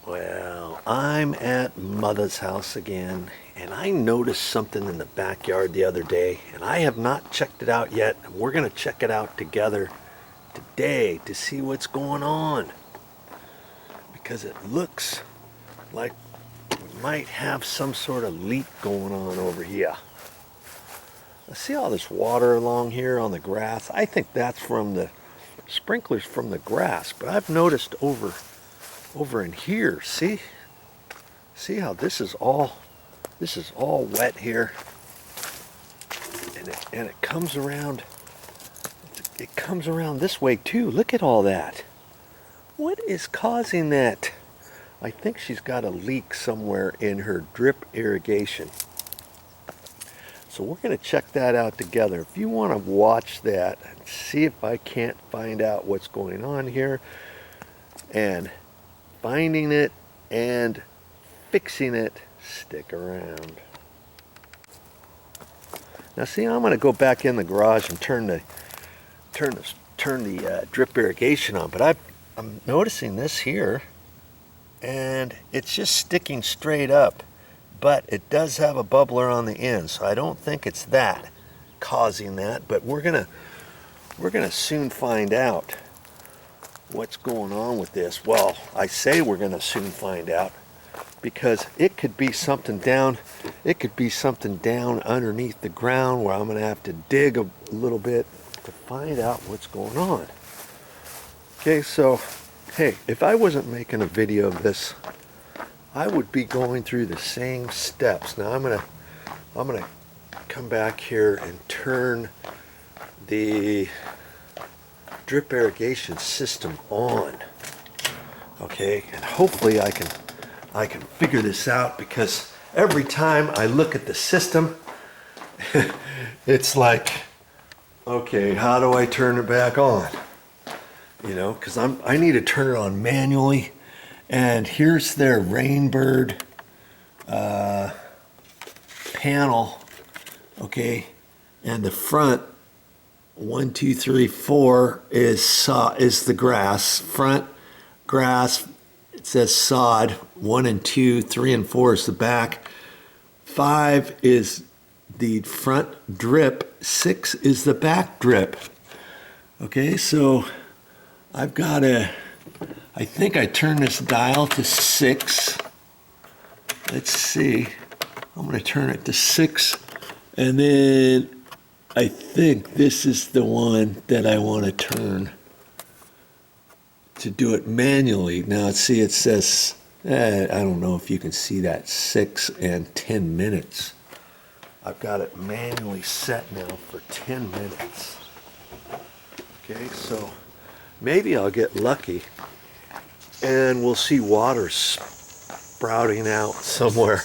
Well, I'm at Motha's house again, and I noticed something in the backyard the other day, and I have not checked it out yet. And we're going to check it out together today to see what's going on, because it looks like we might have some sort of leak going on over here. I see all this water along here on the grass. I think that's from the sprinklers from the grass, but I've noticed over in here, see how this is all wet here, and it comes around this way too. Look at all that. What is causing that? I think she's got a leak somewhere in her drip irrigation. So we're going to check that out together. If you want to watch that and see if I can't find out what's going on here, and finding it and fixing it, stick around. Now see, I'm going to go back in the garage and turn the drip irrigation on, but I'm noticing this here, and it's just sticking straight up, but it does have a bubbler on the end, so I don't think it's that causing that, but we're gonna soon find out what's going on with this. Well, I say we're going to soon find out, because it could be something down underneath the ground where I'm going to have to dig a little bit to find out what's going on. Okay, so hey, if I wasn't making a video of this, I would be going through the same steps. Now I'm going to come back here and turn the drip irrigation system on, okay, and hopefully I can figure this out, because every time I look at the system it's like, okay, how do I turn it back on? You know, because I need to turn it on manually. And here's their Rainbird panel, okay, and the front 1, 2, 3, 4 is the grass. Front grass, it says sod. 1 and 2, 3 and 4 is the back. 5 is the front drip. 6 is the back drip. Okay, so I think I turned this dial to 6. Let's see. I'm going to turn it to 6, and then I think this is the one that I want to turn to do it manually. Now see, it says, I don't know if you can see that, 6 and 10 minutes. I've got it manually set now for 10 minutes. Okay, so maybe I'll get lucky and we'll see water sprouting out somewhere.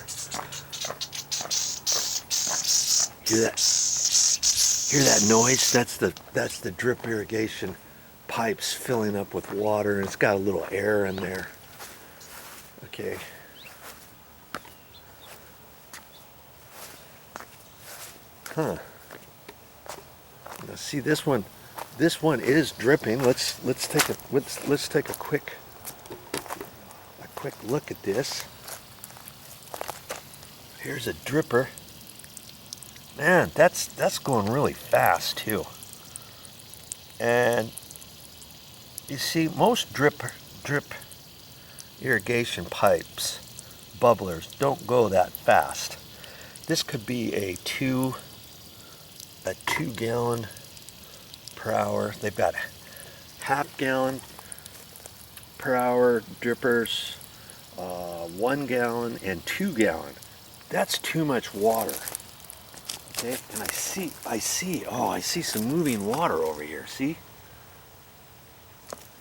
Hear that noise? That's the drip irrigation pipes filling up with water, and it's got a little air in there. Okay. Huh. Now see, this one is dripping. Let's take a quick look at this. Here's a dripper. Man, that's going really fast too. And you see, most drip irrigation pipes, bubblers, don't go that fast. This could be a 2 gallon per hour. They've got half gallon per hour drippers, 1 gallon and 2 gallon. That's too much water. Okay, and I see some moving water over here. See?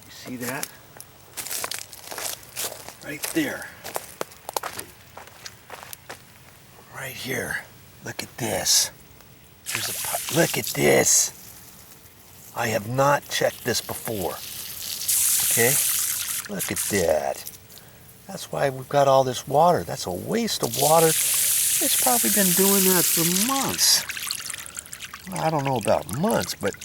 You see that? Right there. Right here. Look at this. Look at this. I have not checked this before. Okay? Look at that. That's why we've got all this water. That's a waste of water. It's probably been doing that for months. Well, I don't know about months, but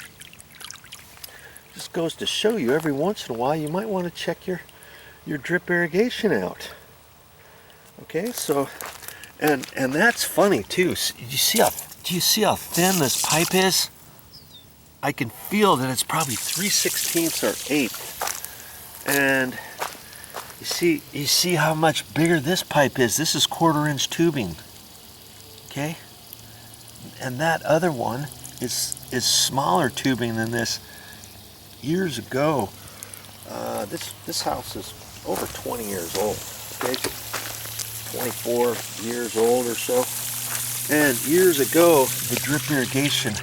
just goes to show you, every once in a while you might want to check your your drip irrigation out. Okay, so and that's funny too. Do you see how thin this pipe is? I can feel that it's probably 3/16 or 1/8. And you see how much bigger this pipe is. This is 1/4-inch tubing. Okay? And that other one is smaller tubing than this. Years ago, this house is over 20 years old. Okay? 24 years old or so. And years ago, the drip irrigation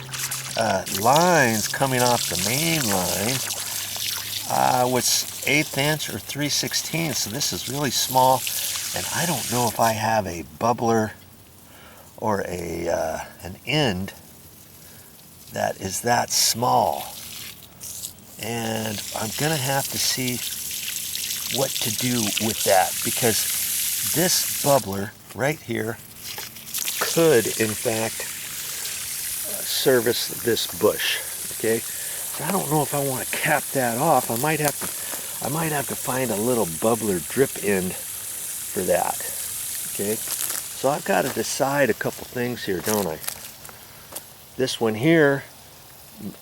lines coming off the main line was 1/8 inch or 3/16. So this is really small, and I don't know if I have a bubbler or an end that is that small. And I'm gonna have to see what to do with that, because this bubbler right here could in fact service this bush. Okay, so I don't know if I want to cap that off. I might have to find a little bubbler drip end for that. Okay, so I've got to decide a couple things here, don't I? This one here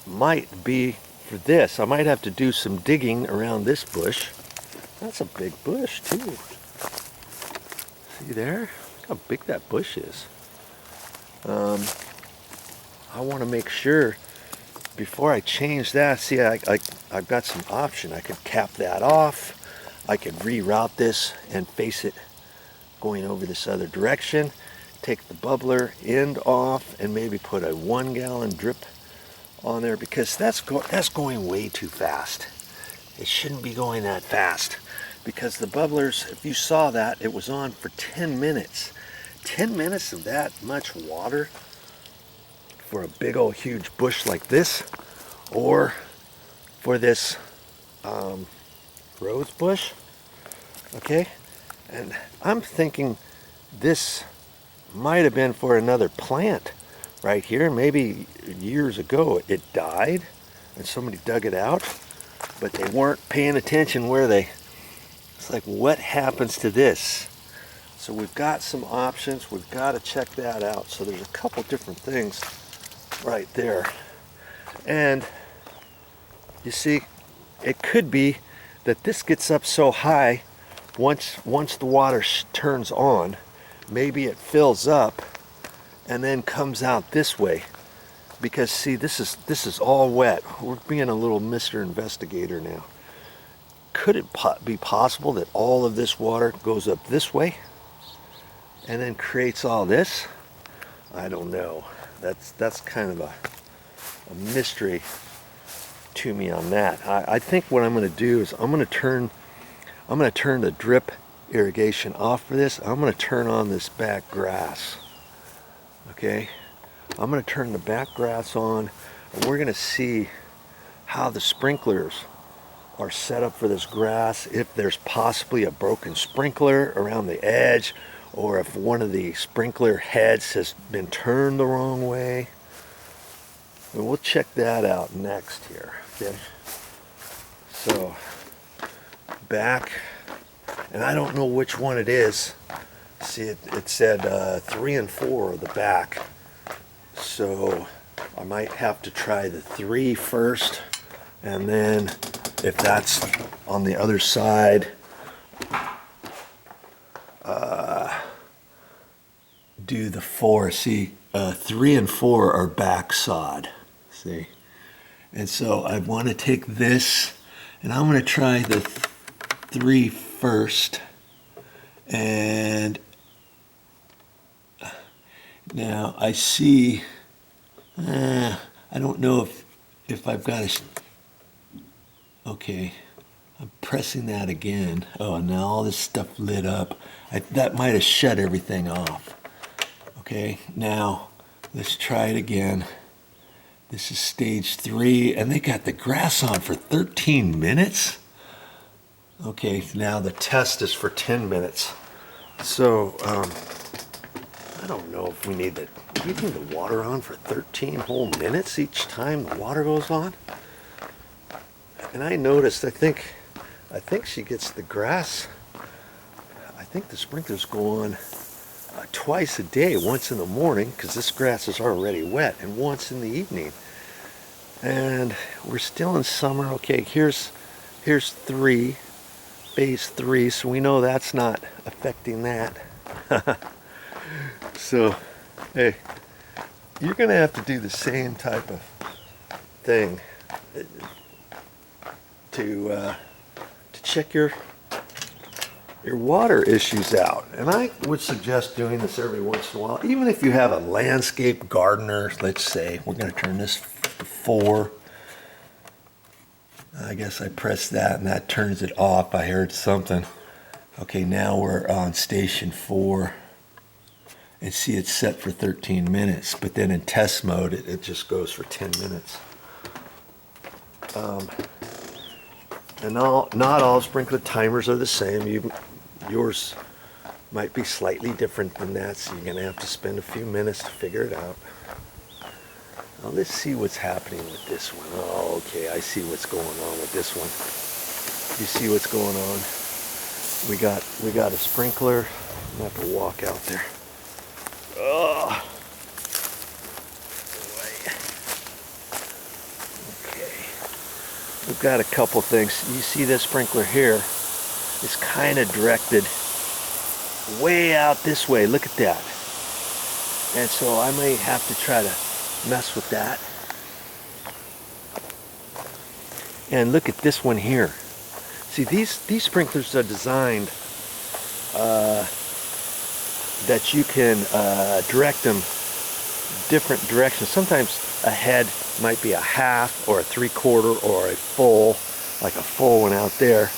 might be for this. I might have to do some digging around this bush. That's a big bush too. See there? Look how big that bush is. I want to make sure before I change that. See, I've got some option. I could cap that off. I could reroute this and face it going over this other direction. Take the bubbler end off and maybe put a 1-gallon drip on there, because that's going way too fast. It shouldn't be going that fast, because the bubblers, if you saw that, it was on for 10 minutes. 10 minutes of that much water for a big old huge bush like this, or for this rose bush. Okay, and I'm thinking this might have been for another plant right here. Maybe years ago it died and somebody dug it out, but they weren't paying attention, were they? It's like, what happens to this? So we've got some options. We've got to check that out. So there's a couple different things right there. And you see, it could be that this gets up so high, once the water turns on, maybe it fills up and then comes out this way. Because see, this is all wet. We're being a little Mr. Investigator now. Could it be possible that all of this water goes up this way and then creates all this? I don't know. That's kind of a mystery to me on that. I think what I'm going to do is I'm going to turn the drip irrigation off for this. I'm going to turn on this back grass. Okay, I'm going to turn the back grass on, and we're going to see how the sprinklers are set up for this grass, if there's possibly a broken sprinkler around the edge, or if one of the sprinkler heads has been turned the wrong way. And we'll check that out next here. Okay, so back, and I don't know which one it is. See, it said 3 and 4 are the back, so I might have to try the 3 first, and then if that's on the other side, do the 4. See, 3 and 4 are back sod. See, and so I want to take this, and I'm going to try the 3 first, and now I see. I don't know if I've got a. Okay, I'm pressing that again. Oh, and now all this stuff lit up. That might have shut everything off. Okay, now let's try it again. This is stage 3, and they got the grass on for 13 minutes. Okay, now the test is for 10 minutes. So, I don't know if we need the water on for 13 whole minutes each time the water goes on. And I noticed, I think I think she gets the grass. I think the sprinklers go on twice a day, once in the morning, because this grass is already wet, and once in the evening. And we're still in summer. Okay, here's 3, phase 3, so we know that's not affecting that. So, hey, you're gonna have to do the same type of thing to check your water issues out. And I would suggest doing this every once in a while, even if you have a landscape gardener. Let's say we're going to turn this to 4. I guess I pressed that and that turns it off. I heard something. Okay, now we're on station 4, and see it's set for 13 minutes, but then in test mode it just goes for 10 minutes. And not all sprinkler timers are the same. Yours might be slightly different than that, so you're going to have to spend a few minutes to figure it out. Now let's see what's happening with this one. Oh, okay, I see what's going on with this one. You see what's going on? We got a sprinkler. I'm going to have to walk out there. Oh. We've got a couple things. You see this sprinkler here is kind of directed way out this way. Look at that. And so I may have to try to mess with that. And look at this one here. See, these sprinklers are designed that you can direct them different directions. Sometimes a head might be a half or a 3/4 or a full, like a full one out there.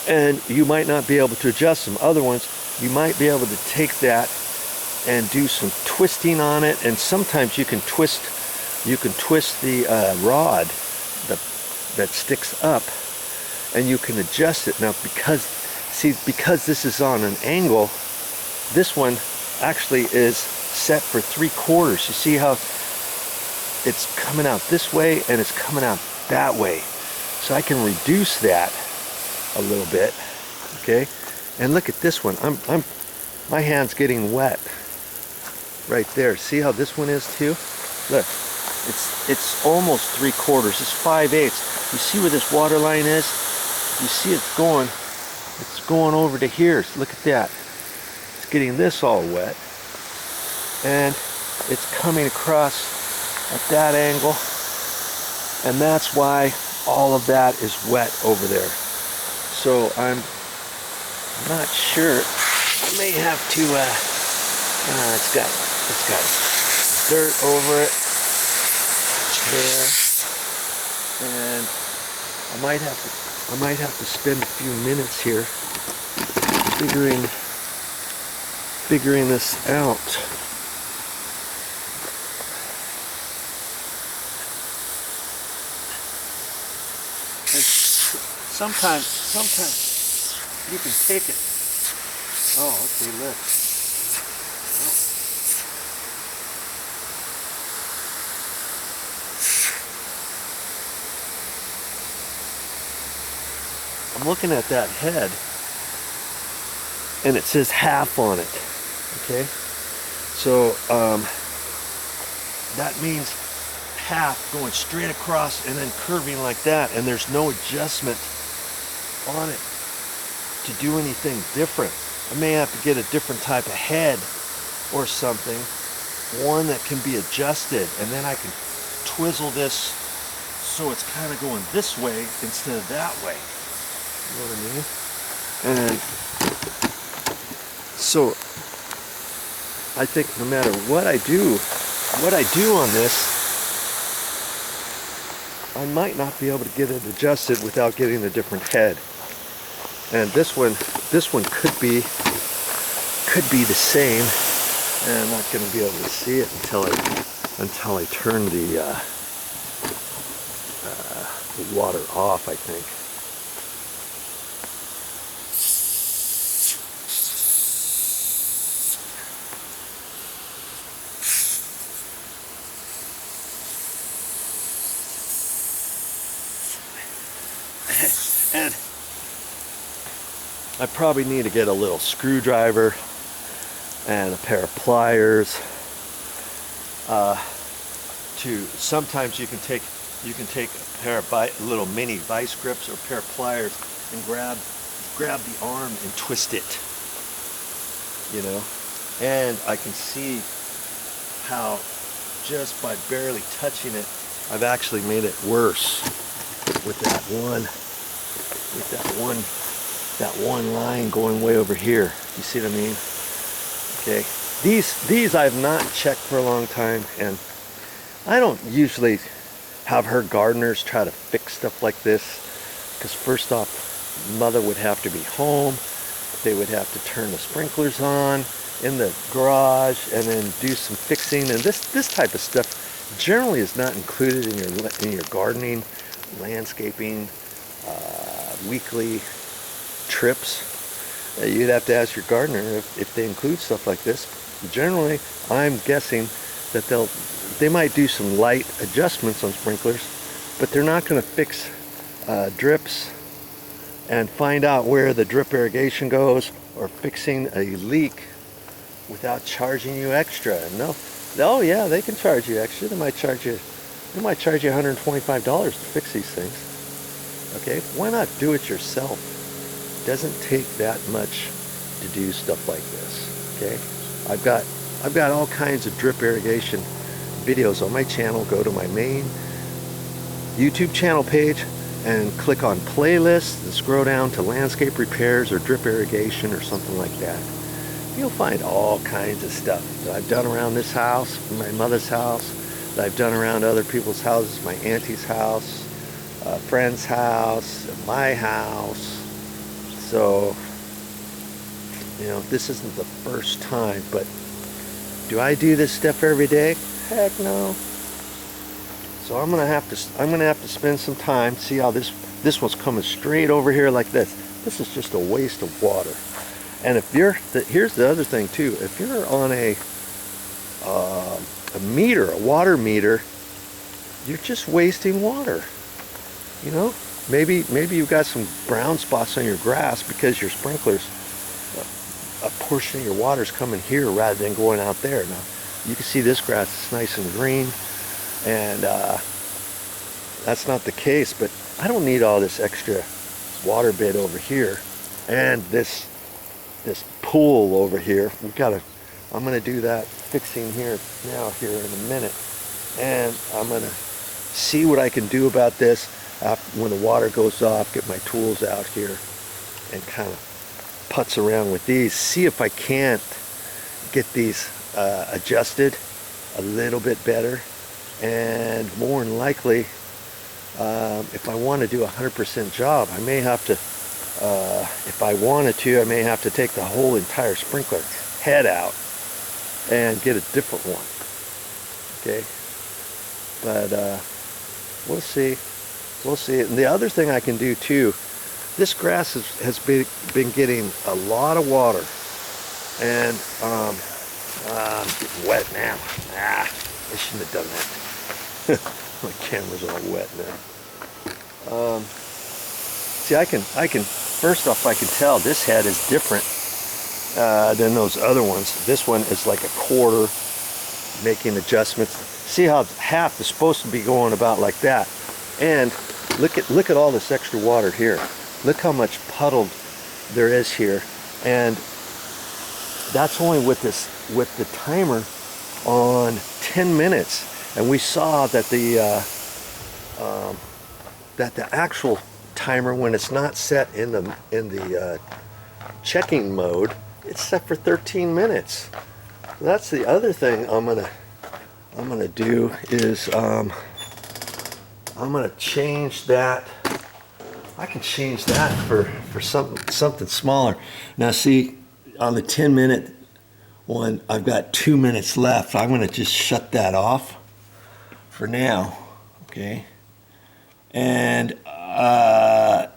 And you might not be able to adjust them. Other ones, you might be able to take that and do some twisting on it. And sometimes you can twist the rod that sticks up, and you can adjust it. Now because this is on an angle, this one actually is set for 3/4. You see how it's coming out this way and it's coming out that way. So I can reduce that a little bit, okay? And look at this one. My hand's getting wet right there. See how this one is too? Look, it's almost 3/4. It's 5/8. You see where this water line is? You see it's going over to here. So look at that. It's getting this all wet, and it's coming across at that angle, and that's why all of that is wet over there. So I'm not sure. I may have to it's got dirt over it there, and I might have to spend a few minutes here figuring this out. Sometimes you can take it. Oh, okay, look. I'm looking at that head, and it says half on it. Okay, so that means half going straight across and then curving like that, and there's no adjustment on it to do anything different. I may have to get a different type of head or something, one that can be adjusted, and then I can twizzle this so it's kind of going this way instead of that way. You know what I mean? And so I think no matter what I do on this, I might not be able to get it adjusted without getting a different head. And this one could be the same, and I'm not going to be able to see it until I turn the water off, I think. I probably need to get a little screwdriver and a pair of pliers. Sometimes you can take a pair of little mini vice grips or a pair of pliers and grab the arm and twist it, you know. And I can see how just by barely touching it, I've actually made it worse with that one line going way over here. You see what I mean? Okay. These I've not checked for a long time, and I don't usually have her gardeners try to fix stuff like this, because first off, Mother would have to be home. They would have to turn the sprinklers on in the garage and then do some fixing, and this type of stuff generally is not included in your gardening, landscaping, weekly trips. You'd have to ask your gardener if they include stuff like this. Generally, I'm guessing that they might do some light adjustments on sprinklers, but they're not going to fix drips and find out where the drip irrigation goes, or fixing a leak without charging you extra. No, oh yeah, they can charge you extra. They might charge you $125 to fix these things. Okay, why not do it yourself? It doesn't take that much to do stuff like this. Okay, I've got all kinds of drip irrigation videos on my channel. Go to my main YouTube channel page and click on playlists and scroll down to landscape repairs or drip irrigation or something like that. You'll find all kinds of stuff that I've done around this house, my mother's house, that I've done around other people's houses, my auntie's house, a friend's house, my house. So, you know, this isn't the first time, but do I do this stuff every day? Heck no. So I'm gonna have to spend some time. See how this one's coming straight over here like this. This is just a waste of water. And if here's the other thing too. If you're on a meter, a water meter, you're just wasting water. You know, maybe you've got some brown spots on your grass because your sprinklers, a portion of your water's coming here rather than going out there. Now you can see this grass is nice and green, and that's not the case, but I don't need all this extra water bed over here and this pool over here. I'm gonna do that fixing here in a minute, and I'm gonna see what I can do about this when the water goes off. Get my tools out here and kind of putz around with these, see if I can't get these adjusted a little bit better. And more than likely, if I want to do a 100% job, I may have to, if I wanted to, I may have to take the whole entire sprinkler head out and get a different one. Okay, but we'll see. We'll see. And the other thing I can do too, this grass has been getting a lot of water, and I'm getting wet now. I shouldn't have done that. My camera's all wet now. See, I can first off, I can tell this head is different than those other ones. This one is like a quarter, making adjustments. See how half is supposed to be going about like that. And look at all this extra water here. Look how much puddled there is here. And that's only with the timer on 10 minutes. And we saw that the actual timer, when it's not set in the checking mode, it's set for 13 minutes. So that's the other thing I'm gonna do is I'm gonna change that. I can change that for something smaller. Now see, on the 10-minute one, I've got 2 minutes left. I'm gonna just shut that off for now, okay? And I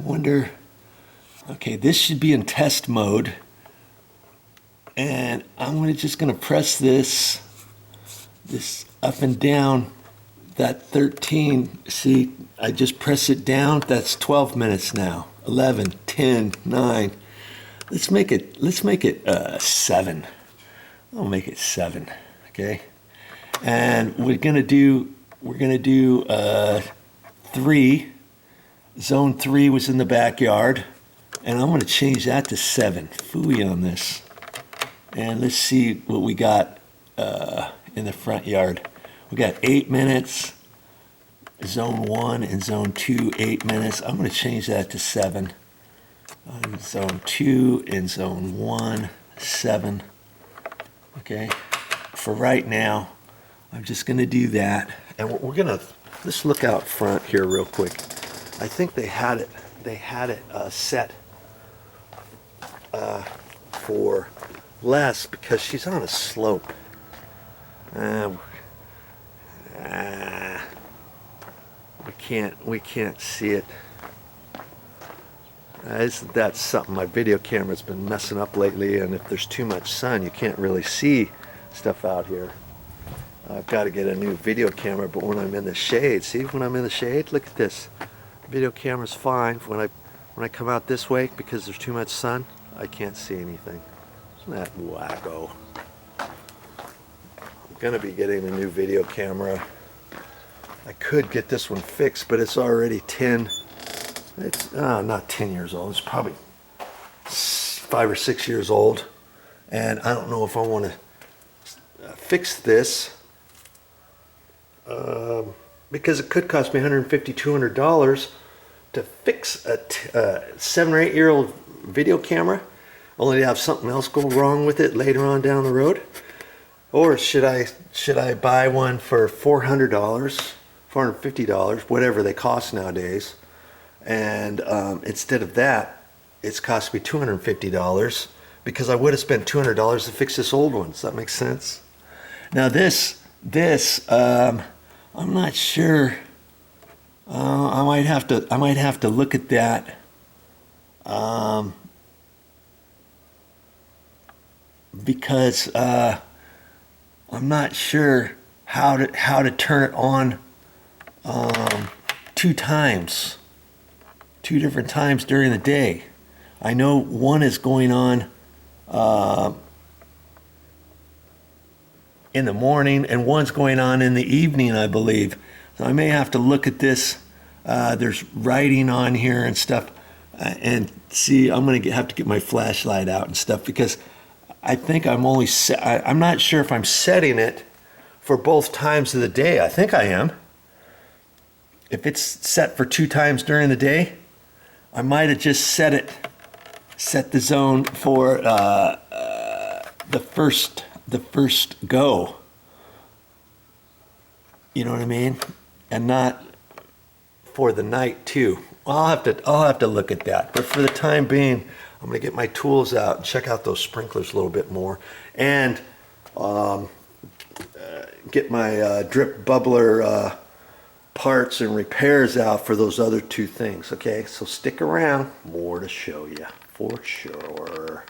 wonder, okay, this should be in test mode, and I'm just gonna press this up and down, that 13, see, I just press it down, that's 12 minutes now, 11, 10, 9. Let's make it 7. I'll make it 7, okay? And we're gonna do 3. Zone 3 was in the backyard, and I'm gonna change that to 7. Phooey on this. And let's see what we got in the front yard. We got 8 minutes. Zone 1 and Zone 2, 8 minutes. I'm going to change that to 7. Zone 2 and Zone 1, 7. Okay. For right now, I'm just going to do that. And we're going to, let's look out front here real quick. I think they had it set for less because she's on a slope. We can't see it. That's something my video camera's been messing up lately, and if there's too much sun you can't really see stuff out here. I've got to get a new video camera, but when I'm in the shade, see, when I'm in the shade, look at this. Video camera's fine. When I come out this way, because there's too much sun, I can't see anything. Isn't that wacko? I'm gonna be getting a new video camera. I could get this one fixed, but it's already 10. It's not 10 years old. It's probably 5 or 6 years old, and I don't know if I want to fix this because it could cost me $150, $200 to fix a 7 or 8 year old video camera, only to have something else go wrong with it later on down the road. Or should I buy one for $400, $450, whatever they cost nowadays, and instead of that, it's cost me $250 because I would have spent $200 to fix this old one. Does that make sense? Now this I'm not sure. I might have to look at that. Because I'm not sure how to turn it on 2 times, 2 different times during the day. I know one is going on in the morning and one's going on in the evening, I believe. So I may have to look at this. There's writing on here and stuff, and see. I'm going to have to get my flashlight out and stuff because I think I'm not sure if I'm setting it for both times of the day. I think I am. If it's set for 2 times during the day, I might have just set the zone for the first go. You know what I mean? And not for the night too. I'll have to look at that. But for the time being, I'm going to get my tools out and check out those sprinklers a little bit more, and get my drip bubbler parts and repairs out for those other 2 things. Okay, so stick around. More to show you for sure.